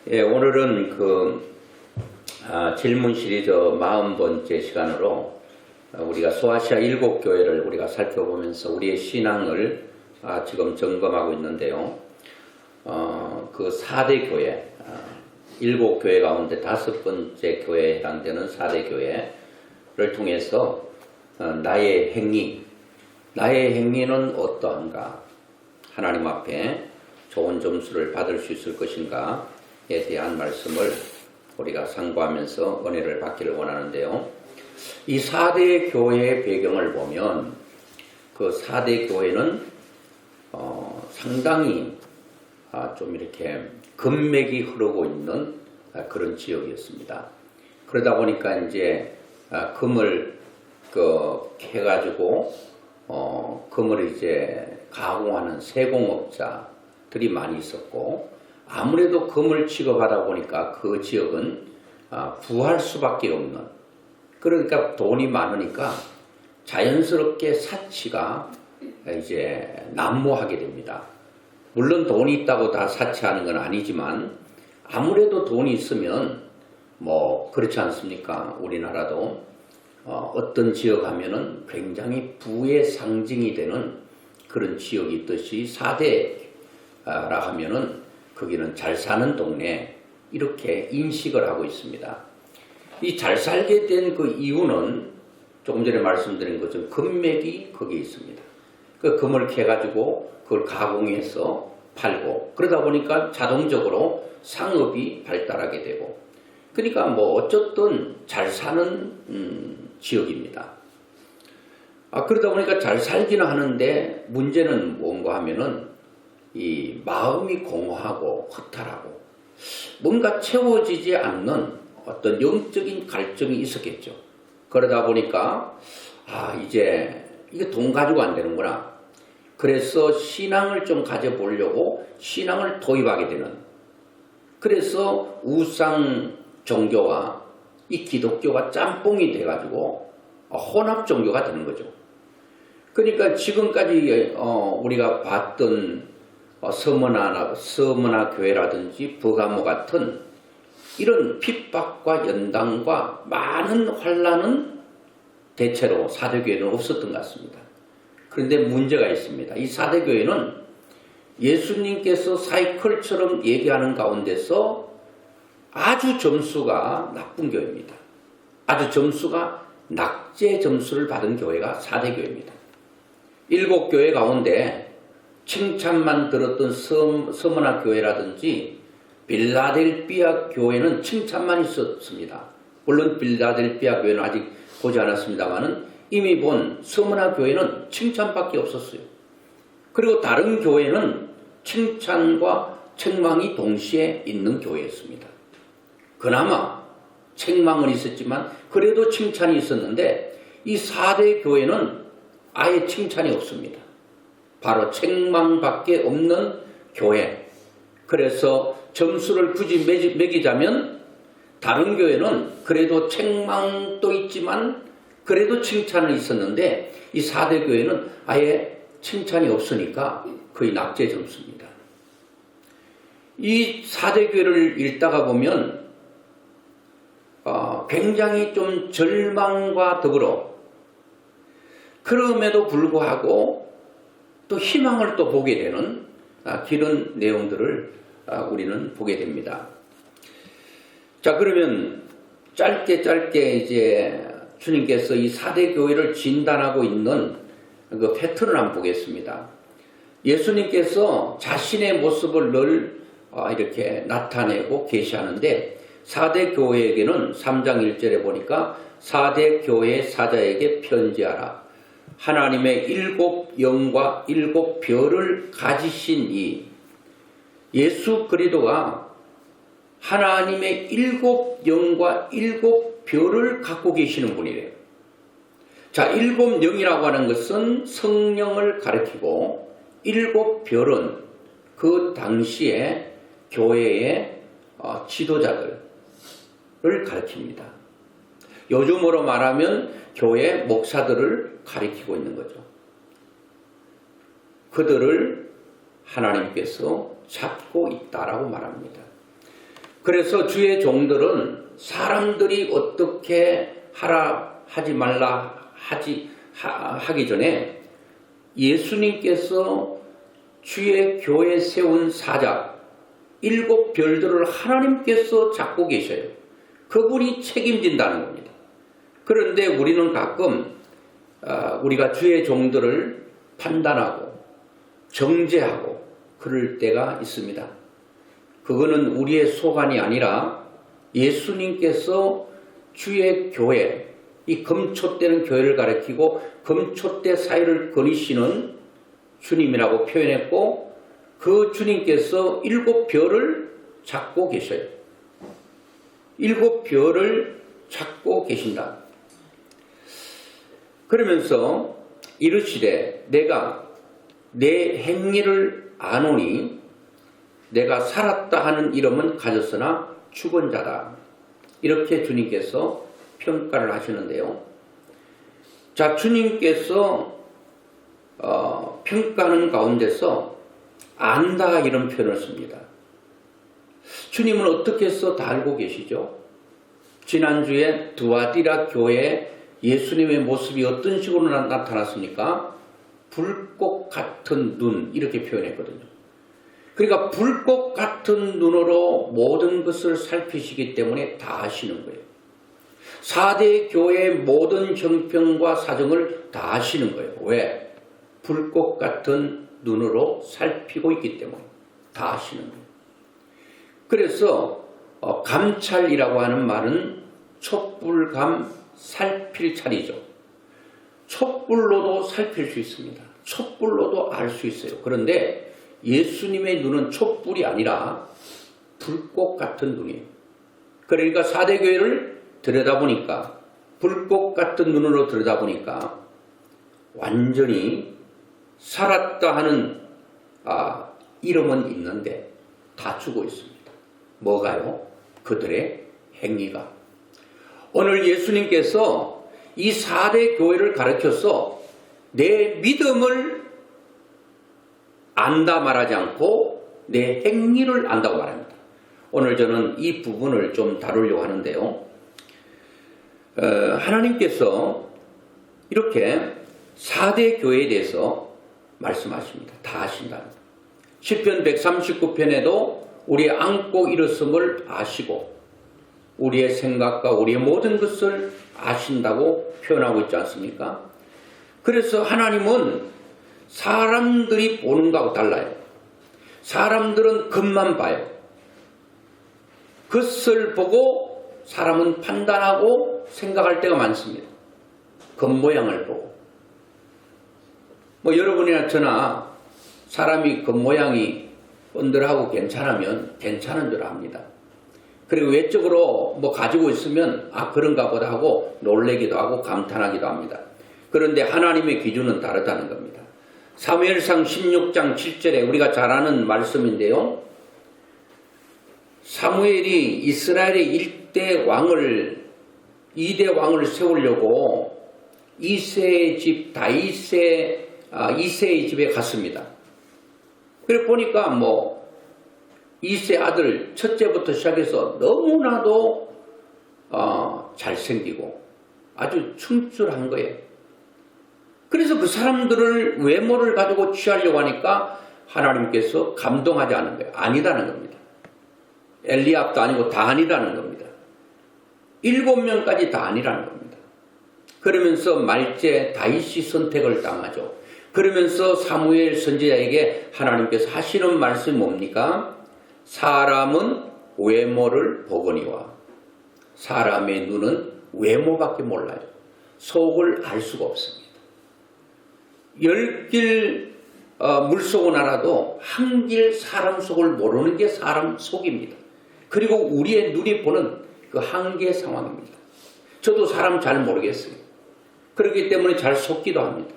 예, 오늘은 질문 시리즈 40번째 시간으로 우리가 소아시아 7교회를 우리가 살펴보면서 우리의 신앙을 지금 점검하고 있는데요. 그 4대 교회, 7교회 가운데 5번째 교회에 해당되는 4대 교회를 통해서 나의 행위는 어떠한가? 하나님 앞에 좋은 점수를 받을 수 있을 것인가에 대한 말씀을 우리가 상고하면서 은혜를 받기를 원하는데요. 이 4대 교회의 배경을 보면 그 4대 교회는 상당히 좀 이렇게 금맥이 흐르고 있는 그런 지역이었습니다. 그러다 보니까 이제 금을 캐가지고 금을 이제 가공하는 세공업자들이 많이 있었고, 아무래도 금을 취급하다 보니까 그 지역은 부할 수밖에 없는, 그러니까 돈이 많으니까 자연스럽게 사치가 이제 난무하게 됩니다. 물론 돈이 있다고 다 사치하는 건 아니지만 아무래도 돈이 있으면 그렇지 않습니까? 우리나라도 어떤 지역 하면은 굉장히 부의 상징이 되는 그런 지역이 있듯이 4대라 하면은 거기는 잘 사는 동네, 이렇게 인식을 하고 있습니다. 이 잘 살게 된 그 이유는 조금 전에 말씀드린 것처럼 금맥이 거기에 있습니다. 그 금을 캐가지고 그걸 가공해서 팔고, 그러다 보니까 자동적으로 상업이 발달하게 되고, 그러니까 어쨌든 잘 사는 지역입니다. 그러다 보니까 잘 살기는 하는데 문제는 뭔가 하면은 이 마음이 공허하고 허탈하고 뭔가 채워지지 않는 어떤 영적인 갈증이 있었겠죠. 그러다 보니까 이제 이게 돈 가지고 안 되는구나. 그래서 신앙을 좀 가져보려고 신앙을 도입하게 되는, 그래서 우상 종교와 이 기독교가 짬뽕이 돼가지고 혼합 종교가 되는 거죠. 그러니까 지금까지 우리가 봤던 서머나 교회라든지 버가모 같은 이런 핍박과 연단과 많은 환난은 대체로 4대 교회는 없었던 것 같습니다. 그런데 문제가 있습니다. 이 4대 교회는 예수님께서 사이클처럼 얘기하는 가운데서 아주 점수가 나쁜 교회입니다. 아주 점수가 낙제 점수를 받은 교회가 4대 교회입니다. 7교회 가운데 칭찬만 들었던 서머나 교회라든지 빌라델피아 교회는 칭찬만 있었습니다. 물론 빌라델피아 교회는 아직 보지 않았습니다만은 이미 본 서머나 교회는 칭찬밖에 없었어요. 그리고 다른 교회는 칭찬과 책망이 동시에 있는 교회였습니다. 그나마 책망은 있었지만 그래도 칭찬이 있었는데 이 4대 교회는 아예 칭찬이 없습니다. 바로 책망밖에 없는 교회. 그래서 점수를 굳이 매기자면 다른 교회는 그래도 책망도 있지만 그래도 칭찬은 있었는데 이 4대 교회는 아예 칭찬이 없으니까 거의 낙제 점수입니다. 이 4대 교회를 읽다가 보면 굉장히 좀 절망과 더불어, 그럼에도 불구하고 또 희망을 또 보게 되는 그런 내용들을 우리는 보게 됩니다. 자, 그러면 짧게 이제 주님께서 이 4대 교회를 진단하고 있는 그 패턴을 한번 보겠습니다. 예수님께서 자신의 모습을 늘 이렇게 나타내고 계시하는데 4대 교회에게는 3장 1절에 보니까 4대 교회 사자에게 편지하라. 하나님의 7 영과 7 별을 가지신 이 예수 그리스도가 하나님의 7 영과 7 별을 갖고 계시는 분이래요. 자, 7 영이라고 하는 것은 성령을 가리키고 7 별은 그 당시에 교회의 지도자들을 가리킵니다. 요즘으로 말하면 교회 목사들을 가리키고 있는 거죠. 그들을 하나님께서 잡고 있다라고 말합니다. 그래서 주의 종들은 사람들이 어떻게 하라 하지 말라 하기 전에 예수님께서 주의 교회에 세운 사자 7별들을 하나님께서 잡고 계셔요. 그분이 책임진다는 겁니다. 그런데 우리는 가끔 우리가 주의 종들을 판단하고 정죄하고 그럴 때가 있습니다. 그거는 우리의 소관이 아니라 예수님께서 주의 교회, 이 금초대는 교회를 가리키고 금초대 사이를 거니시는 주님이라고 표현했고 그 주님께서 7별을 잡고 계셔요. 7별을 잡고 계신다. 그러면서 이르시되 내가 내 행위를 아노니 내가 살았다 하는 이름은 가졌으나 죽은 자다. 이렇게 주님께서 평가를 하시는데요. 자, 주님께서 평가하는 가운데서 안다 이런 표현을 씁니다. 주님은 어떻게 해서 다 알고 계시죠? 지난주에 두아디라 교회에 예수님의 모습이 어떤 식으로 나타났습니까? 불꽃 같은 눈 이렇게 표현했거든요. 그러니까 불꽃 같은 눈으로 모든 것을 살피시기 때문에 다 아시는 거예요. 4대 교회의 모든 형편과 사정을 다 아시는 거예요. 왜? 불꽃 같은 눈으로 살피고 있기 때문에 다 아시는 거예요. 그래서 감찰이라고 하는 말은 촛불감 살필 찰이죠. 촛불로도 살필 수 있습니다. 촛불로도 알 수 있어요. 그런데 예수님의 눈은 촛불이 아니라 불꽃 같은 눈이에요. 그러니까 4대 교회를 들여다보니까 불꽃 같은 눈으로 들여다보니까 완전히 살았다 하는 이름은 있는데 다 죽어 있습니다. 뭐가요? 그들의 행위가. 오늘 예수님께서 이 4대 교회를 가르쳐서 내 믿음을 안다 말하지 않고 내 행위를 안다고 말합니다. 오늘 저는 이 부분을 좀 다루려고 하는데요. 하나님께서 이렇게 4대 교회에 대해서 말씀하십니다. 다 아신다. 시편 139편에도 우리의 안고 일었음을 아시고 우리의 생각과 우리의 모든 것을 아신다고 표현하고 있지 않습니까? 그래서 하나님은 사람들이 보는 것하고 달라요. 사람들은 겉만 봐요. 겉을 보고 사람은 판단하고 생각할 때가 많습니다. 겉모양을 보고. 여러분이나 저나 사람이 겉모양이 번들하고 괜찮으면 괜찮은 줄 압니다. 그리고 외적으로 가지고 있으면 그런가 보다 하고 놀래기도 하고 감탄하기도 합니다. 그런데 하나님의 기준은 다르다는 겁니다. 사무엘상 16장 7절에 우리가 잘 아는 말씀인데요. 사무엘이 이스라엘의 2대 왕을 세우려고 이새의 집 이새의 집에 갔습니다. 그래 보니까 이새 아들 첫째부터 시작해서 너무나도 잘생기고 아주 춤출한 거예요. 그래서 그 사람들을 외모를 가지고 취하려고 하니까 하나님께서 감동하지 않은 거예요. 아니다는 겁니다. 엘리압도 아니고 다 아니라는 겁니다. 7명까지 다 아니라는 겁니다. 그러면서 말제 다윗이 선택을 당하죠. 그러면서 사무엘 선지자에게 하나님께서 하시는 말씀이 뭡니까? 사람은 외모를 보거니와 사람의 눈은 외모밖에 몰라요. 속을 알 수가 없습니다. 10길 물속은 알아도 한 길 사람 속을 모르는 게 사람 속입니다. 그리고 우리의 눈이 보는 그 한계 상황입니다. 저도 사람 잘 모르겠어요. 그렇기 때문에 잘 속기도 합니다.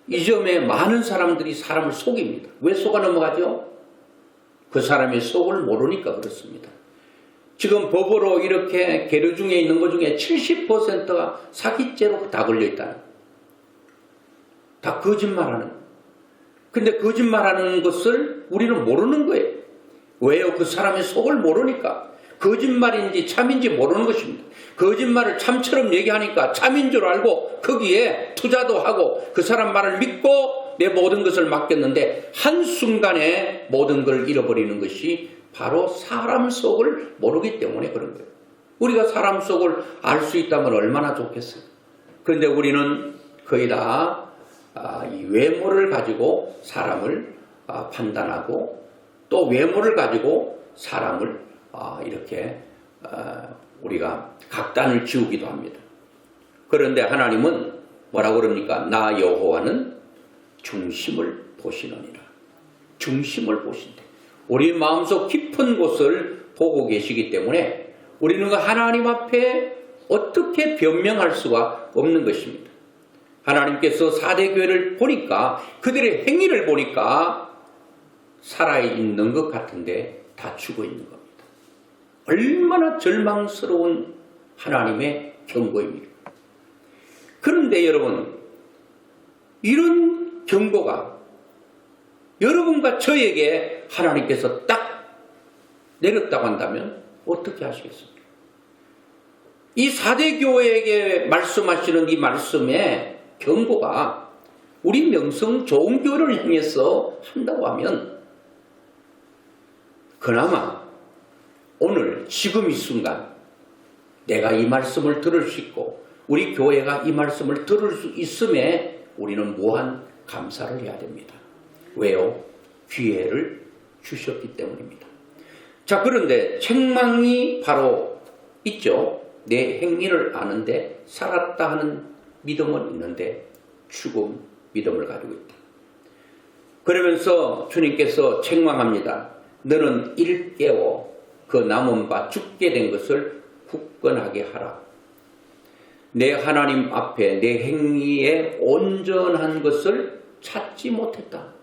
이 점에 많은 사람들이 사람을 속입니다. 왜 속아 넘어가죠? 그 사람의 속을 모르니까 그렇습니다. 지금 법으로 이렇게 계류 중에 있는 것 중에 70%가 사기죄로 다 걸려있다는 거예요. 다 거짓말하는 거예요. 근데 거짓말하는 것을 우리는 모르는 거예요. 왜요? 그 사람의 속을 모르니까. 거짓말인지 참인지 모르는 것입니다. 거짓말을 참처럼 얘기하니까 참인 줄 알고 거기에 투자도 하고 그 사람 말을 믿고 내 모든 것을 맡겼는데 한순간에 모든 걸 잃어버리는 것이 바로 사람 속을 모르기 때문에 그런 거예요. 우리가 사람 속을 알 수 있다면 얼마나 좋겠어요. 그런데 우리는 거의 다 이 외모를 가지고 사람을 판단하고 또 외모를 가지고 사람을 이렇게 우리가 각단을 지우기도 합니다. 그런데 하나님은 뭐라고 그럽니까? 나 여호와는 중심을 보시느니라. 중심을 보신대. 우리 마음속 깊은 곳을 보고 계시기 때문에 우리는 그 하나님 앞에 어떻게 변명할 수가 없는 것입니다. 하나님께서 4대 교회를 보니까 그들의 행위를 보니까 살아있는 것 같은데 다 죽어 있는 겁니다. 얼마나 절망스러운 하나님의 경고입니다. 그런데 여러분, 이런 경고가 여러분과 저에게 하나님께서 딱 내렸다고 한다면 어떻게 하시겠습니까? 이 4대 교회에게 말씀하시는 이 말씀의 경고가 우리 명성 좋은 교회를 향해서 한다고 하면 그나마 오늘 지금 이 순간 내가 이 말씀을 들을 수 있고 우리 교회가 이 말씀을 들을 수 있음에 우리는 무한 감사를 해야 됩니다. 왜요? 기회를 주셨기 때문입니다. 자, 그런데 책망이 바로 있죠. 내 행위를 아는데 살았다 하는 믿음은 있는데 죽음 믿음을 가지고 있다. 그러면서 주님께서 책망합니다. 너는 일깨워 그 남은 바 죽게 된 것을 굳건하게 하라. 내 하나님 앞에 내 행위에 온전한 것을 찾지 못했다.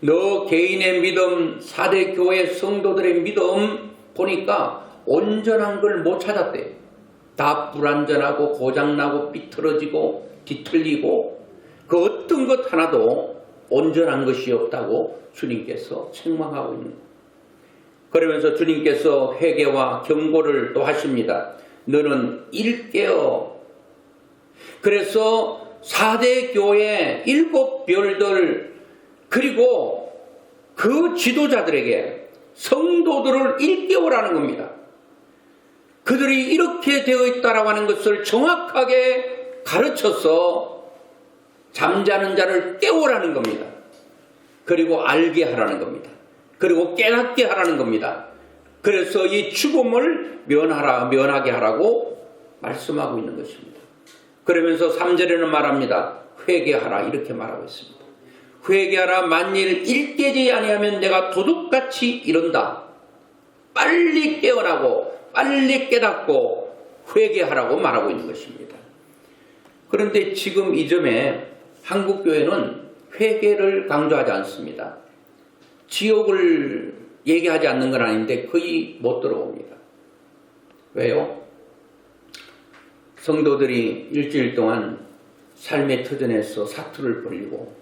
너 개인의 믿음, 4대 교회 성도들의 믿음 보니까 온전한 걸 못 찾았대. 다 불완전하고 고장나고 삐뚤어지고 뒤틀리고 그 어떤 것 하나도 온전한 것이 없다고 주님께서 책망하고 있는 거예요. 그러면서 주님께서 회개와 경고를 또 하십니다. 너는 일깨어. 그래서 4대 교회 7별들 그리고 그 지도자들에게 성도들을 일깨우라는 겁니다. 그들이 이렇게 되어 있다라고 하는 것을 정확하게 가르쳐서 잠자는 자를 깨우라는 겁니다. 그리고 알게 하라는 겁니다. 그리고 깨닫게 하라는 겁니다. 그래서 이 죽음을 면하게 하라고 말씀하고 있는 것입니다. 그러면서 3절에는 말합니다. 회개하라 이렇게 말하고 있습니다. 회개하라 만일 일깨지 아니하면 내가 도둑같이 이른다. 빨리 깨어나고 빨리 깨닫고 회개하라고 말하고 있는 것입니다. 그런데 지금 이 점에 한국교회는 회개를 강조하지 않습니다. 지옥을 얘기하지 않는 건 아닌데 거의 못 들어옵니다. 왜요? 성도들이 일주일 동안 삶의 터전에서 사투를 벌이고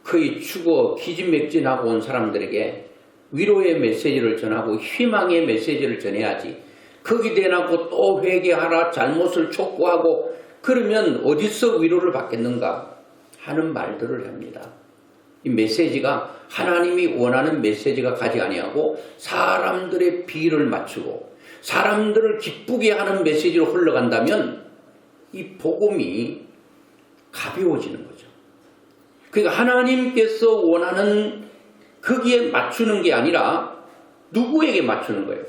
거의 죽어 기진맥진하고 온 사람들에게 위로의 메시지를 전하고 희망의 메시지를 전해야지 거기 대놓고 또 회개하라 잘못을 촉구하고 그러면 어디서 위로를 받겠는가 하는 말들을 합니다. 이 메시지가 하나님이 원하는 메시지가 가지 아니하고 사람들의 비를 맞추고 사람들을 기쁘게 하는 메시지로 흘러간다면 이 복음이 가벼워지는 거죠. 그러니까 하나님께서 원하는 거기에 맞추는 게 아니라 누구에게 맞추는 거예요?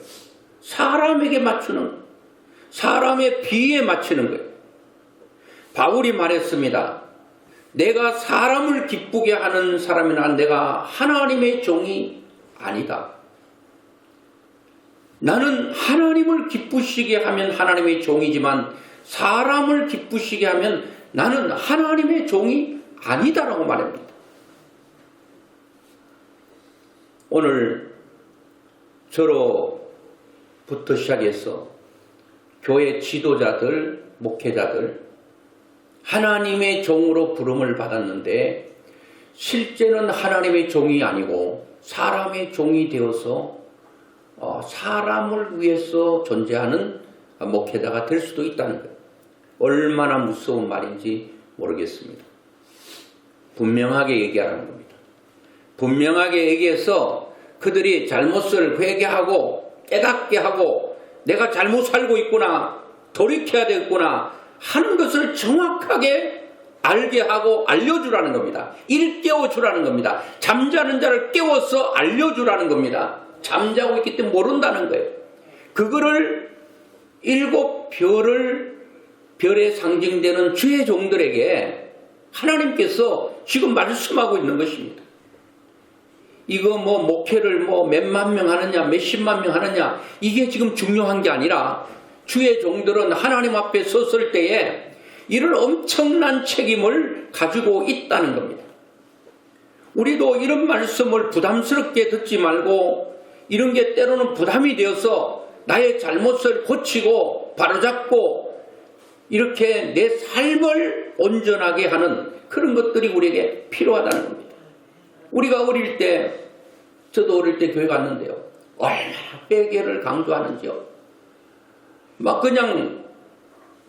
사람에게 맞추는, 사람의 비에 맞추는 거예요. 바울이 말했습니다. 내가 사람을 기쁘게 하는 사람이나 내가 하나님의 종이 아니다. 나는 하나님을 기쁘시게 하면 하나님의 종이지만 사람을 기쁘시게 하면 나는 하나님의 종이 아니다라고 말합니다. 오늘 저로부터 시작해서 교회 지도자들, 목회자들 하나님의 종으로 부름을 받았는데 실제는 하나님의 종이 아니고 사람의 종이 되어서 사람을 위해서 존재하는 목회자가 될 수도 있다는 거예요. 얼마나 무서운 말인지 모르겠습니다. 분명하게 얘기하라는 겁니다. 분명하게 얘기해서 그들이 잘못을 회개하고 깨닫게 하고 내가 잘못 살고 있구나, 돌이켜야 되겠구나 하는 것을 정확하게 알게 하고 알려주라는 겁니다. 일깨워주라는 겁니다. 잠자는 자를 깨워서 알려주라는 겁니다. 잠자고 있기 때문에 모른다는 거예요. 그거를 7 별에 상징되는 주의 종들에게 하나님께서 지금 말씀하고 있는 것입니다. 이거 목회를 몇만 명 하느냐, 몇십만 명 하느냐, 이게 지금 중요한 게 아니라 주의 종들은 하나님 앞에 섰을 때에 이런 엄청난 책임을 가지고 있다는 겁니다. 우리도 이런 말씀을 부담스럽게 듣지 말고 이런 게 때로는 부담이 되어서 나의 잘못을 고치고 바로잡고 이렇게 내 삶을 온전하게 하는 그런 것들이 우리에게 필요하다는 겁니다. 우리가 어릴 때, 저도 어릴 때 교회 갔는데요. 얼마나 회개를 강조하는지요. 막 그냥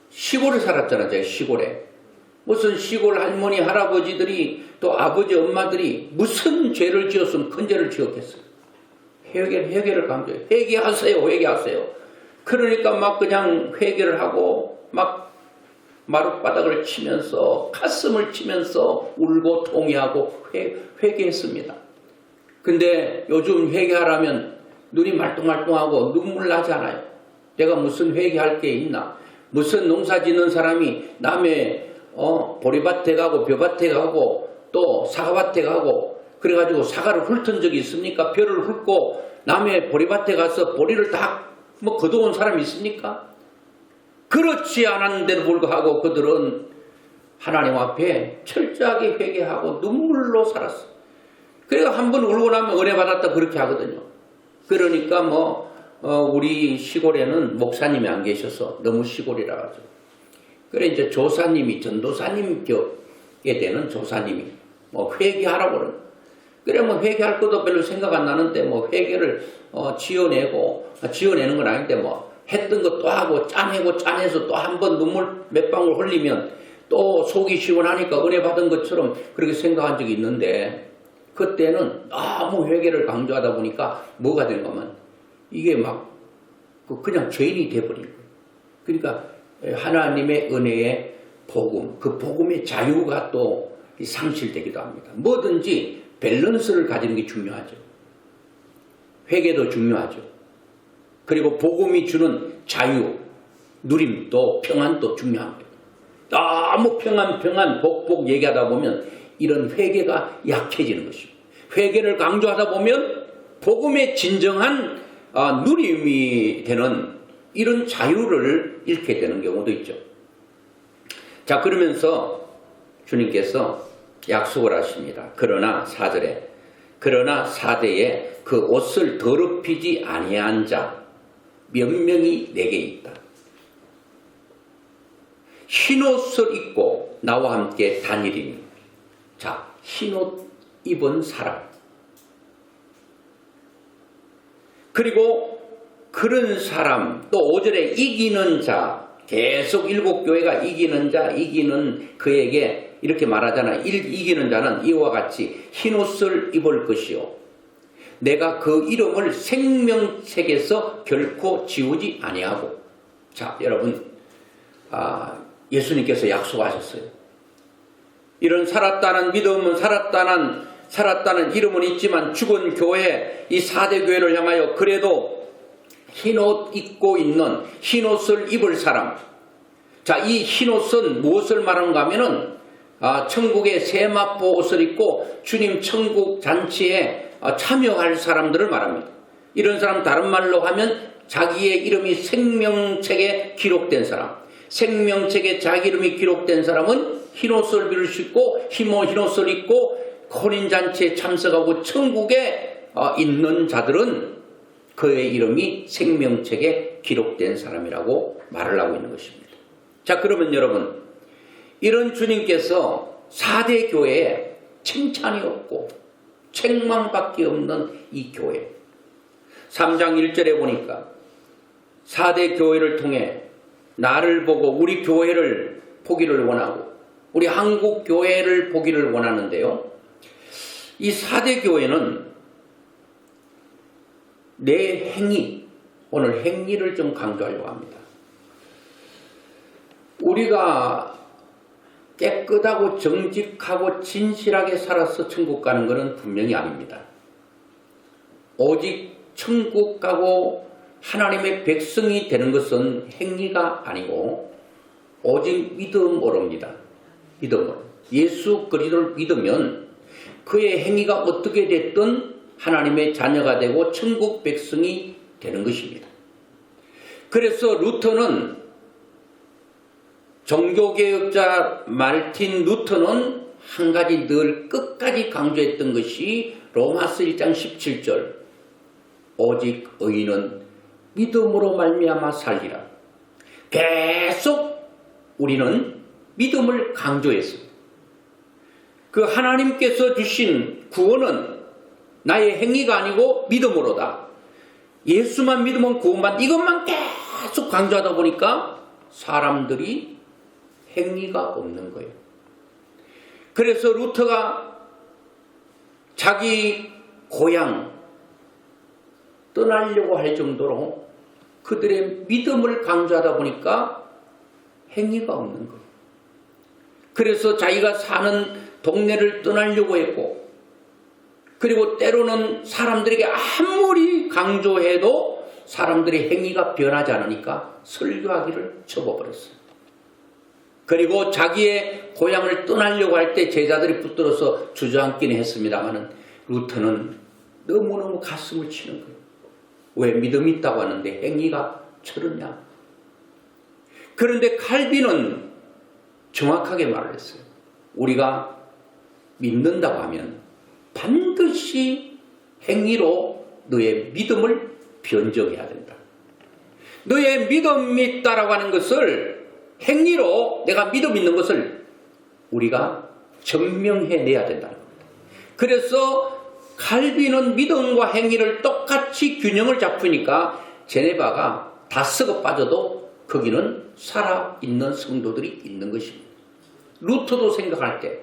시골에 살았잖아요. 제가 시골에. 무슨 시골 할머니, 할아버지들이 또 아버지, 엄마들이 무슨 죄를 지었으면 큰 죄를 지었겠어요. 회개를 강조해요. 회개하세요. 회개하세요. 그러니까 막 그냥 회개를 하고 막 마룻바닥을 치면서 가슴을 치면서 울고 통회하고 회개했습니다. 근데 요즘 회개하라면 눈이 말똥말똥하고 눈물 나지 않아요. 내가 무슨 회개할 게 있나. 무슨 농사 짓는 사람이 남의 보리밭에 가고 벼밭에 가고 또 사과밭에 가고 그래가지고 사과를 훑은 적이 있습니까? 벼를 훑고 남의 보리밭에 가서 보리를 다 거둬온 사람이 있습니까? 그렇지 않았는데도 불구하고 그들은 하나님 앞에 철저하게 회개하고 눈물로 살았어. 그래서 한번 울고 나면 은혜 받았다 그렇게 하거든요. 그러니까 우리 시골에는 목사님이 안 계셔서 너무 시골이라 가지고. 그래 이제 조사님이 전도사님 격에 되는 조사님이 회개하라고 그러는. 그래 회개할 것도 별로 생각 안 나는데 회개를 지어내는 건 아닌데 했던 것 또 하고 짜내고 짜내서 또 한 번 눈물 몇 방울 흘리면 또 속이 시원하니까 은혜 받은 것처럼 그렇게 생각한 적이 있는데 그때는 너무 회개를 강조하다 보니까 뭐가 된 거면 이게 그냥 죄인이 돼버린 거예요. 그러니까 하나님의 은혜의 복음, 그 복음의 자유가 또 상실되기도 합니다. 뭐든지 밸런스를 가지는 게 중요하죠. 회개도 중요하죠. 그리고 복음이 주는 자유, 누림도 평안도 중요합니다. 너무 평안, 복 얘기하다 보면 이런 회개가 약해지는 것입니다. 회개를 강조하다 보면 복음의 진정한 누림이 되는 이런 자유를 잃게 되는 경우도 있죠. 자, 그러면서 주님께서 약속을 하십니다. 그러나 4절에 그러나 4대에 그 옷을 더럽히지 아니한 자 몇 명이 내게 있다. 흰옷을 입고 나와 함께 다니리니. 자, 흰옷 입은 사람. 그리고 그런 사람, 또 5절에 이기는 자, 계속 7교회가 이기는 자, 이기는 그에게 이렇게 말하잖아요. 이기는 자는 이와 같이 흰옷을 입을 것이요. 내가 그 이름을 생명책에서 결코 지우지 아니하고. 자, 여러분, 예수님께서 약속하셨어요. 이런 살았다는 믿음은 살았다는 이름은 있지만 죽은 교회, 이 4대 교회를 향하여 그래도 흰옷 입고 있는 흰옷을 입을 사람. 자, 이 흰옷은 무엇을 말하는가 하면은 천국의 세마포 옷을 입고 주님 천국 잔치에 참여할 사람들을 말합니다. 이런 사람 다른 말로 하면 자기의 이름이 생명책에 기록된 사람. 생명책에 자기 이름이 기록된 사람은 흰옷을 입고 흰옷을 입고 혼인잔치에 참석하고 천국에 있는 자들은 그의 이름이 생명책에 기록된 사람이라고 말을 하고 있는 것입니다. 자, 그러면 여러분, 이런 주님께서 4대 교회에 칭찬이 없고 책망밖에 없는 이 교회, 3장 1절에 보니까 4대 교회를 통해 나를 보고 우리 교회를 보기를 원하고 우리 한국 교회를 보기를 원하는데요. 이 4대 교회는 내 행위, 오늘 행위를 좀 강조하려고 합니다. 우리가 깨끗하고 정직하고 진실하게 살아서 천국 가는 것은 분명히 아닙니다. 오직 천국 가고 하나님의 백성이 되는 것은 행위가 아니고 오직 믿음으로입니다. 믿음으로. 예수 그리스도를 믿으면 그의 행위가 어떻게 됐든 하나님의 자녀가 되고 천국 백성이 되는 것입니다. 그래서 루터는 종교개혁자 마르틴 루터는 한 가지 늘 끝까지 강조했던 것이 로마서 1장 17절 오직 의인은 믿음으로 말미암아 살리라. 계속 우리는 믿음을 강조했습니다. 그 하나님께서 주신 구원은 나의 행위가 아니고 믿음으로다. 예수만 믿으면 구원받는다. 이것만 계속 강조하다 보니까 사람들이 행위가 없는 거예요. 그래서 루터가 자기 고향 떠나려고 할 정도로 그들의 믿음을 강조하다 보니까 행위가 없는 거예요. 그래서 자기가 사는 동네를 떠나려고 했고, 그리고 때로는 사람들에게 아무리 강조해도 사람들의 행위가 변하지 않으니까 설교하기를 접어버렸어요. 그리고 자기의 고향을 떠나려고 할 때 제자들이 붙들어서 주저앉기는 했습니다만 루터는 너무너무 가슴을 치는 거예요. 왜 믿음이 있다고 하는데 행위가 저러냐. 그런데 칼빈은 정확하게 말을 했어요. 우리가 믿는다고 하면 반드시 행위로 너의 믿음을 변정해야 된다. 너의 믿음이 있다라고 하는 것을 행위로 내가 믿음 있는 것을 우리가 증명해내야 된다는 겁니다. 그래서 칼빈은 믿음과 행위를 똑같이 균형을 잡으니까 제네바가 다 썩어 빠져도 거기는 살아있는 성도들이 있는 것입니다. 루터도 생각할 때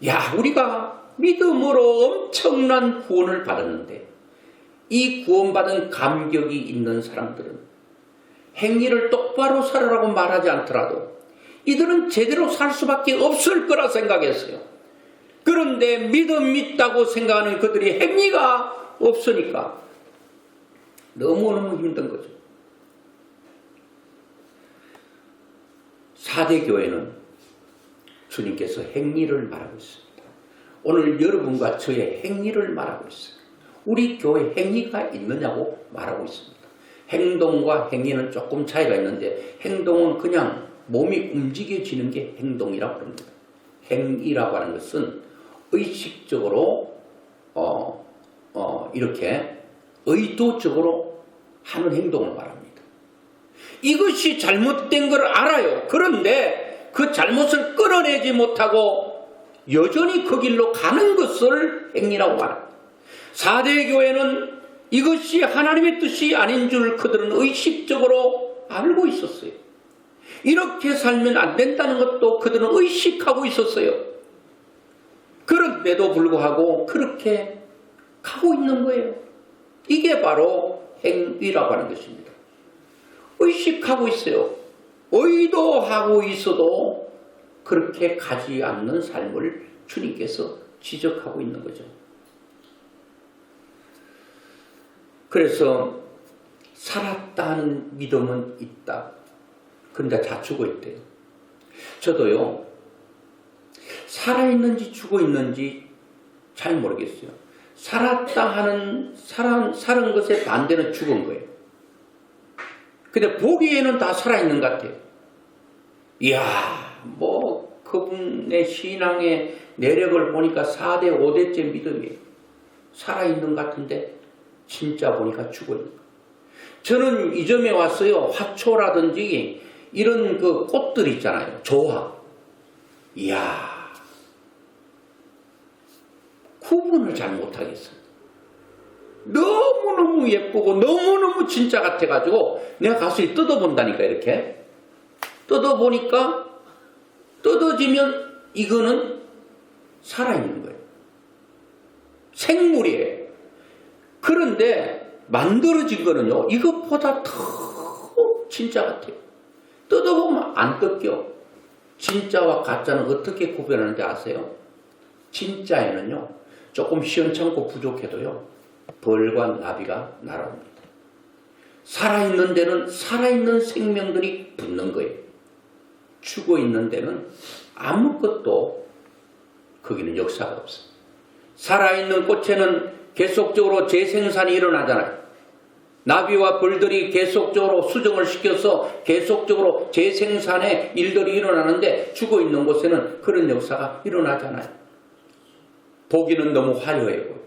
야, 우리가 믿음으로 엄청난 구원을 받았는데 이 구원받은 감격이 있는 사람들은 행위를 똑바로 살아라고 말하지 않더라도 이들은 제대로 살 수밖에 없을 거라 생각했어요. 그런데 믿음 있다고 생각하는 그들이 행위가 없으니까 너무너무 힘든 거죠. 4대 교회는 주님께서 행위를 말하고 있습니다. 오늘 여러분과 저의 행위를 말하고 있어요. 우리 교회 행위가 있느냐고 말하고 있습니다. 행동과 행위는 조금 차이가 있는데 행동은 그냥 몸이 움직여지는 게 행동이라고 합니다. 행위라고 하는 것은 의식적으로 이렇게 의도적으로 하는 행동을 말합니다. 이것이 잘못된 걸 알아요. 그런데 그 잘못을 끌어내지 못하고 여전히 그 길로 가는 것을 행위라고 말합니다. 4대 교회는 이것이 하나님의 뜻이 아닌 줄 그들은 의식적으로 알고 있었어요. 이렇게 살면 안 된다는 것도 그들은 의식하고 있었어요. 그런데도 불구하고 그렇게 가고 있는 거예요. 이게 바로 행위라고 하는 것입니다. 의식하고 있어요. 의도하고 있어도 그렇게 가지 않는 삶을 주님께서 지적하고 있는 거죠. 그래서 살았다는 믿음은 있다. 그런데 다 죽어 있대요. 저도요, 살아있는지 죽어 있는지 잘 모르겠어요. 살았다 하는 살은 것의 반대는 죽은 거예요. 근데 보기에는 다 살아있는 것 같아요. 이야, 뭐 그분의 신앙의 내력을 보니까 4대 5대째 믿음이에요. 살아있는 것 같은데 진짜 보니까 죽어있는 거예요. 저는 이 점에 왔어요. 화초라든지 이런 그 꽃들 있잖아요. 조화. 이야, 구분을 잘 못하겠어요. 너무너무 너무너무 예쁘고 너무너무 진짜 같아가지고 내가 가서 뜯어본다니까. 이렇게 뜯어보니까 뜯어지면 이거는 살아있는 거예요. 생물이에요. 그런데 만들어진 거는요, 이것보다 더 진짜 같아요. 뜯어보면 안 뜯겨. 진짜와 가짜는 어떻게 구별하는지 아세요? 진짜에는요, 조금 시원찮고 부족해도요, 벌과 나비가 날아옵니다. 살아있는 데는 살아있는 생명들이 붙는 거예요. 죽어있는 데는 아무것도 거기는 역사가 없어요. 살아있는 꽃에는 계속적으로 재생산이 일어나잖아요. 나비와 벌들이 계속적으로 수정을 시켜서 계속적으로 재생산의 일들이 일어나는데 죽어있는 곳에는 그런 역사가 일어나잖아요. 보기는 너무 화려해 보여요.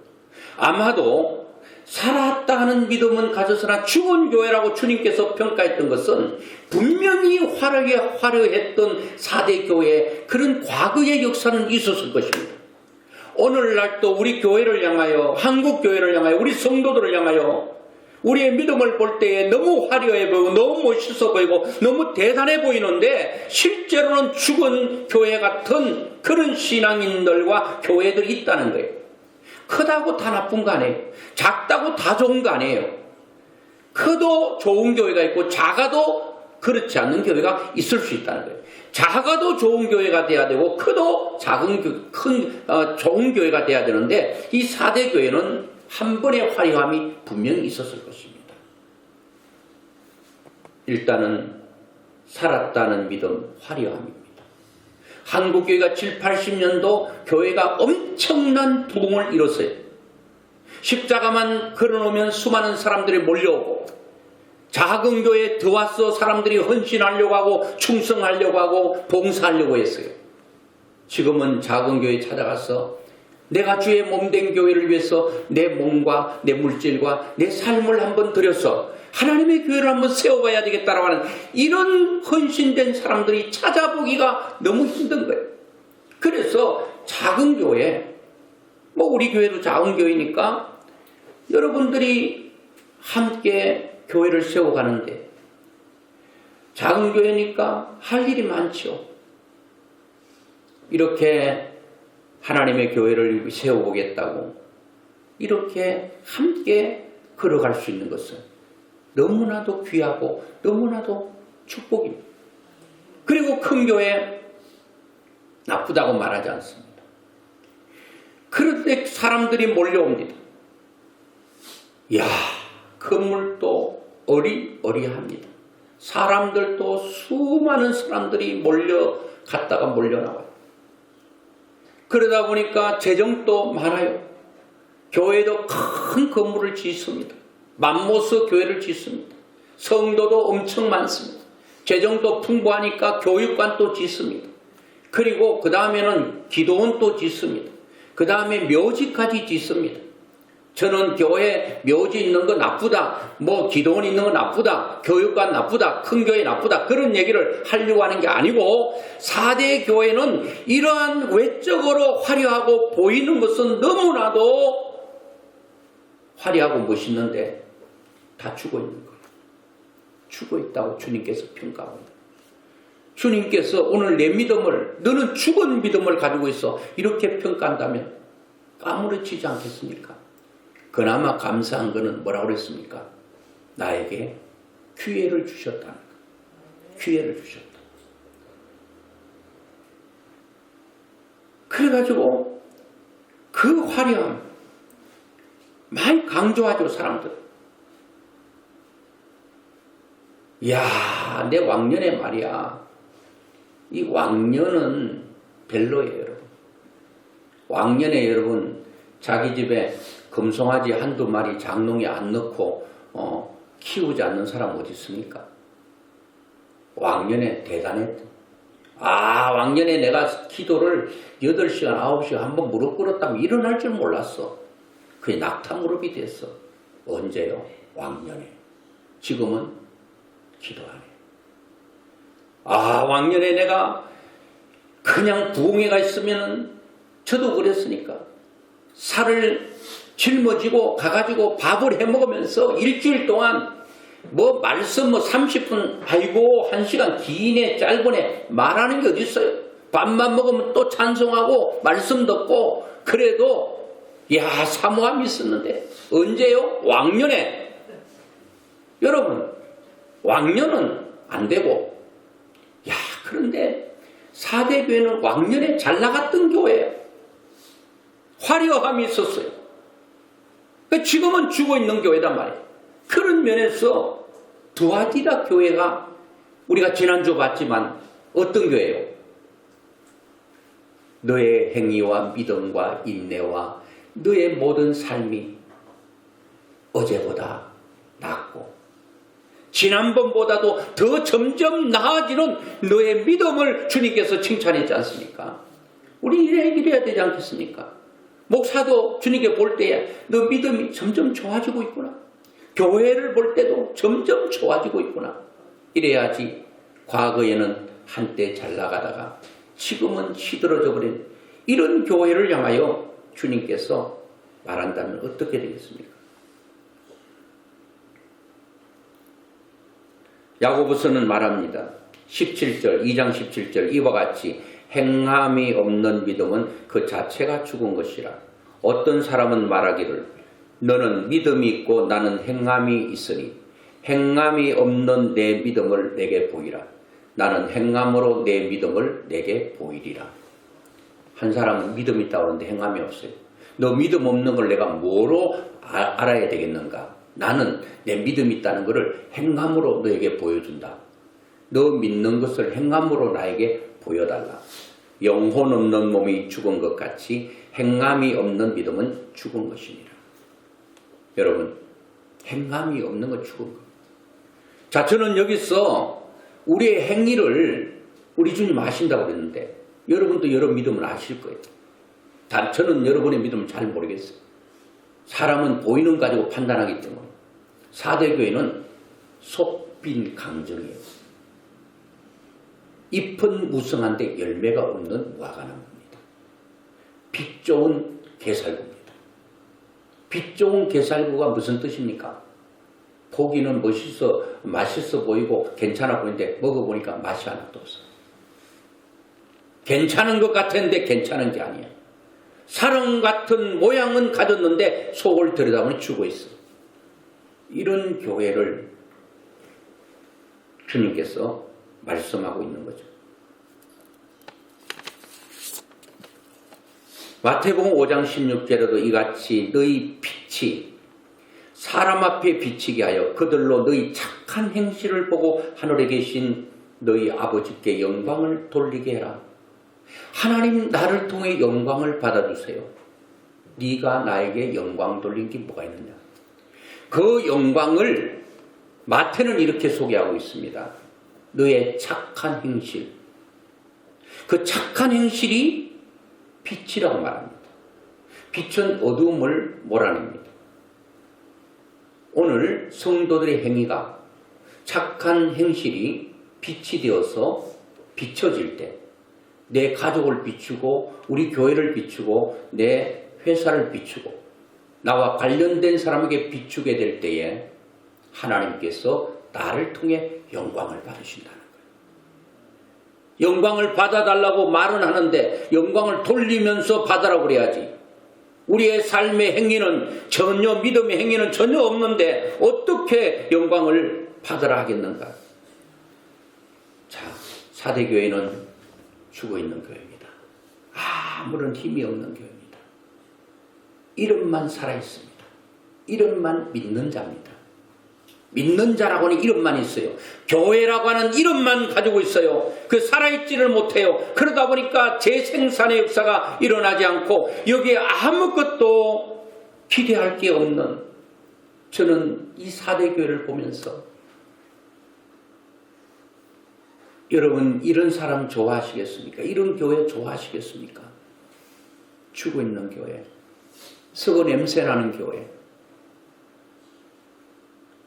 아마도 살았다는 믿음은 가졌으나 죽은 교회라고 주님께서 평가했던 것은 분명히 화려했던 4대 교회의 그런 과거의 역사는 있었을 것입니다. 오늘날도 우리 교회를 향하여, 한국 교회를 향하여, 우리 성도들을 향하여 우리의 믿음을 볼 때에 너무 화려해 보이고 너무 멋있어 보이고 너무 대단해 보이는데 실제로는 죽은 교회 같은 그런 신앙인들과 교회들이 있다는 거예요. 크다고 다 나쁜 거 아니에요. 작다고 다 좋은 거 아니에요. 커도 좋은 교회가 있고 작아도 그렇지 않는 교회가 있을 수 있다는 거예요. 작아도 좋은 교회가 돼야 되고 커도 좋은 교회가 돼야 되는데 이 4대 교회는 한 번의 화려함이 분명히 있었을 것입니다. 일단은 살았다는 믿음, 화려함입니다. 한국교회가 7, 80년도 교회가 엄청난 부흥을 이뤘어요. 십자가만 걸어놓으면 수많은 사람들이 몰려오고 작은 교회에 들어와서 사람들이 헌신하려고 하고 충성하려고 하고 봉사하려고 했어요. 지금은 작은 교회에 찾아가서 내가 주의 몸된 교회를 위해서 내 몸과 내 물질과 내 삶을 한번 들여서 하나님의 교회를 한번 세워봐야 되겠다라고 하는 이런 헌신된 사람들이 찾아보기가 너무 힘든 거예요. 그래서 작은 교회, 우리 교회도 작은 교회니까 여러분들이 함께 교회를 세워가는데 작은 교회니까 할 일이 많죠. 이렇게 하나님의 교회를 세워보겠다고 이렇게 함께 걸어갈 수 있는 것은 너무나도 귀하고 너무나도 축복입니다. 그리고 큰 교회 나쁘다고 말하지 않습니다. 그런데 사람들이 몰려옵니다. 이야, 건물도 어리어리합니다. 사람들도 수많은 사람들이 몰려갔다가 몰려나와요. 그러다 보니까 재정도 많아요. 교회도 큰 건물을 짓습니다. 맘모스 교회를 짓습니다. 성도도 엄청 많습니다. 재정도 풍부하니까 교육관도 짓습니다. 그리고 그 다음에는 기도원도 짓습니다. 그 다음에 묘지까지 짓습니다. 저는 교회 묘지 있는 거 나쁘다, 기도원 있는 거 나쁘다, 교육관 나쁘다, 큰 교회 나쁘다 그런 얘기를 하려고 하는 게 아니고 4대 교회는 이러한 외적으로 화려하고 보이는 것은 너무나도 화려하고 멋있는데 다 죽어 있는 거예요. 죽어 있다고 주님께서 평가합니다. 주님께서 오늘 내 믿음을, 너는 죽은 믿음을 가지고 있어 이렇게 평가한다면 까무러치지 않겠습니까? 그나마 감사한 것은 뭐라고 그랬습니까? 나에게 기회를 주셨다는 거. 기회를 주셨다. 그래가지고 그 화려함 많이 강조하죠, 사람들. 이야, 내 왕년에 말이야. 이 왕년은 별로예요, 여러분. 왕년에 여러분 자기 집에 금송아지 한두 마리 장롱에 안 넣고 키우지 않는 사람 어디 있습니까? 왕년에 대단했다. 왕년에 내가 기도를 8시간, 9시간 한번 무릎 꿇었다면 일어날 줄 몰랐어. 그게 낙타 무릎이 됐어. 언제요? 왕년에. 지금은 기도 안 해. 왕년에 내가 그냥 부흥회가 있으면 저도 그랬으니까 살을 짊어지고 가가지고 밥을 해 먹으면서 일주일 동안 뭐 말씀 30분 아이고 1시간 기네 짧으네 말하는 게 어디 있어요. 밥만 먹으면 또 찬송하고 말씀 듣고 그래도 야 사모함이 있었는데 언제요? 왕년에. 여러분 왕년은 안 되고 야 그런데 4대 교회는 왕년에 잘 나갔던 교회예요. 화려함이 있었어요. 지금은 죽어있는 교회단 말이에요. 그런 면에서 두아디라 교회가 우리가 지난주 봤지만 어떤 교회예요? 너의 행위와 믿음과 인내와 너의 모든 삶이 어제보다 낫고 지난번보다도 더 점점 나아지는 너의 믿음을 주님께서 칭찬했지 않습니까? 우리 이래야 되지 않겠습니까? 목사도 주님께 볼 때에 너 믿음이 점점 좋아지고 있구나. 교회를 볼 때도 점점 좋아지고 있구나. 이래야지 과거에는 한때 잘 나가다가 지금은 시들어져 버린 이런 교회를 향하여 주님께서 말한다면 어떻게 되겠습니까? 야고보서는 말합니다. 17절, 2장 17절 이와 같이 행함이 없는 믿음은 그 자체가 죽은 것이라. 어떤 사람은 말하기를 너는 믿음이 있고 나는 행함이 있으니 행함이 없는 내 믿음을 내게 보이라. 나는 행함으로 내 믿음을 내게 보이리라. 한 사람은 믿음이 있다고 하는데 행함이 없어요. 너 믿음 없는 걸 내가 뭐로 알아야 되겠는가? 나는 내 믿음이 있다는 것을 행함으로 너에게 보여준다. 너 믿는 것을 행함으로 나에게 보여달라. 영혼 없는 몸이 죽은 것 같이 행함이 없는 믿음은 죽은 것이니라. 여러분, 행함이 없는 건 죽은 것. 자, 저는 여기서 우리의 행위를 우리 주님 아신다고 그랬는데 여러분도 여러분 믿음을 아실 거예요. 저는 여러분의 믿음을 잘 모르겠어요. 사람은 보이는 가지고 판단하기 때문에. 4대 교회는 속빈 강정이에요. 잎은 무성한데 열매가 없는 무화과나무입니다. 빛 좋은 게살구입니다. 빛 좋은 게살구가 무슨 뜻입니까? 보기는 맛있어 보이고 괜찮아 보이는데 먹어보니까 맛이 하나도 없어요. 괜찮은 것 같았는데 괜찮은 게 아니에요. 사람 같은 모양은 가졌는데 속을 들여다보니 죽어 있어. 이런 교회를 주님께서 말씀하고 있는 거죠. 마태복음 5장 16절에도 이같이 너희 빛이 사람 앞에 비치게 하여 그들로 너희 착한 행실을 보고 하늘에 계신 너희 아버지께 영광을 돌리게 해라. 하나님 나를 통해 영광을 받아주세요. 네가 나에게 영광 돌린 게 뭐가 있느냐. 그 영광을 마태는 이렇게 소개하고 있습니다. 너의 착한 행실. 그 착한 행실이 빛이라고 말합니다. 빛은 어두움을 몰아냅니다. 오늘 성도들의 행위가 착한 행실이 빛이 되어서 비춰질 때 내 가족을 비추고 우리 교회를 비추고 내 회사를 비추고 나와 관련된 사람에게 비추게 될 때에 하나님께서 나를 통해 영광을 받으신다는 거예요. 영광을 받아달라고 말은 하는데 영광을 돌리면서 받으라고 그래야지. 우리의 삶의 행위는 전혀 믿음의 행위는 전혀 없는데 어떻게 영광을 받으라 하겠는가. 자, 4대 교회는 죽어있는 교회입니다. 아무런 힘이 없는 교회입니다. 이름만 살아있습니다. 이름만 믿는 자입니다. 믿는 자라고는 이름만 있어요. 교회라고 하는 이름만 가지고 있어요. 그 살아있지를 못해요. 그러다 보니까 재생산의 역사가 일어나지 않고 여기에 아무것도 기대할 게 없는 저는 이 4대 교회를 보면서 여러분 이런 사람 좋아하시겠습니까? 이런 교회 좋아하시겠습니까? 죽어있는 교회, 썩어 냄새나는 교회,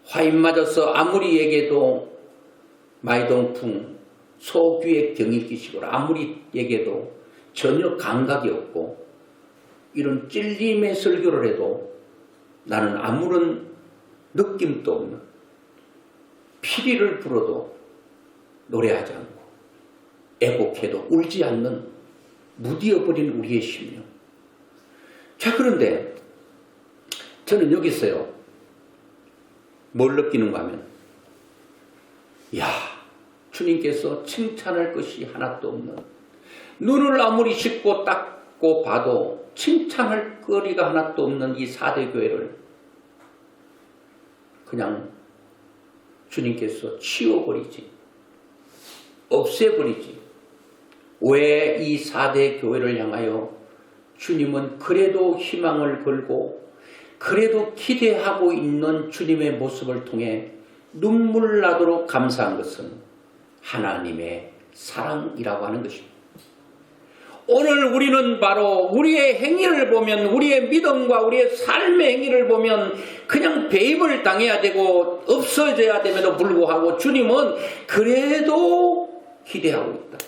화인 맞아서 아무리 얘기해도 마이동풍, 소귀의 경일기식으로 아무리 얘기해도 전혀 감각이 없고 이런 찔림의 설교를 해도 나는 아무런 느낌도 없는 피리를 불어도 노래하지 않고 애곡해도 울지 않는 무디어버린 우리의 심령. 자, 그런데 저는 여기서요 뭘 느끼는가 하면, 야, 주님께서 칭찬할 것이 하나도 없는, 눈을 아무리 씻고 닦고 봐도 칭찬할 거리가 하나도 없는 이 4대 교회를 그냥 주님께서 치워버리지, 없애버리지. 왜 이 4대 교회를 향하여 주님은 그래도 희망을 걸고 그래도 기대하고 있는 주님의 모습을 통해 눈물 나도록 감사한 것은 하나님의 사랑이라고 하는 것입니다. 오늘 우리는 바로 우리의 행위를 보면, 우리의 믿음과 우리의 삶의 행위를 보면 그냥 배임을 당해야 되고 없어져야 됨에도 불구하고 주님은 그래도 기대하고 있다.